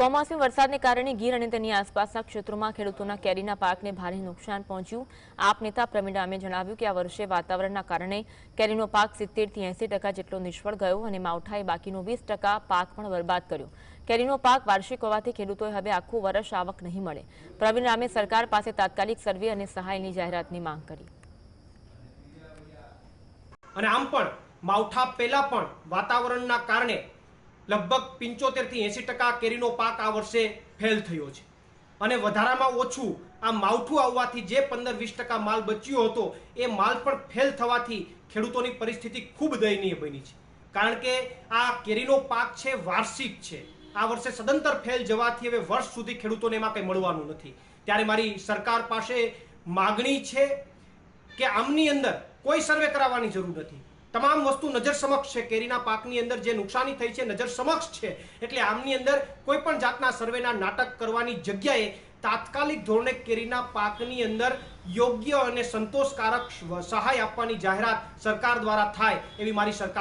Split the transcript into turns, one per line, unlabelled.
કમોસમી વરસાદને કારણે ગીર અને તેની આસપાસના ક્ષેત્રોમાં ખેડૂતોના કેરીના પાકને ભારે નુકસાન પહોંચ્યું। આપ નેતા પ્રવીણ રામે જણાવ્યું કે આ વર્ષે વાતાવરણના કારણે કેરીનો પાક 70 થી 80% જેટલો નિષ્ફળ ગયો અને માવઠાએ બાકીનો 20% પાક પણ બરબાદ કર્યો। કેરીનો પાક વાર્ષિક હોવાથી ખેડૂતોએ હવે આખું વર્ષ આવક નહીં મળે। પ્રવીણ રામે સરકાર પાસે તાત્કાલિક સર્વે અને સહાયની જાહેરાતની માંગ કરી।
અને આમ પણ માવઠા પહેલા પણ વાતાવરણના કારણે लगभग 75 થી 80% કેરીનો પાક આ વર્ષે ફેલ થયો છે અને વધારામાં ઓછું આ માવઠું આવવાથી જે 15-20% માલ બચ્યો હતો એ માલ પણ ફેલ થવાથી ખેડૂતોની પરિસ્થિતિ ખૂબ દયનીય બની છે। કારણ કે આ કેરીનો પાક છે વાર્ષિક છે, આ વર્ષે સદંતર ફેલ જવાથી હવે વર્ષ સુધી ખેડૂતોને એમાં કંઈ મળવાનું નથી। ત્યારે મારી સરકાર પાસે માગણી છે કે આમની અંદર કોઈ સર્વે કરાવવાની જરૂર નથી, તમામ વસ્તુ નજર સમક્ષ છે। કેરીના પાકની અંદર જે નુકસાની થઈ છે નજર સમક્ષ છે, એટલે આમની અંદર કોઈ પણ જાતના સર્વેના નાટક કરવાની જગ્યાએ તાત્કાલિક ધોરણે કેરીના પાકની અંદર યોગ્ય અને સંતોષકારક સહાય આપવાની જાહેરાત સરકાર દ્વારા થાય એવી મારી સરકાર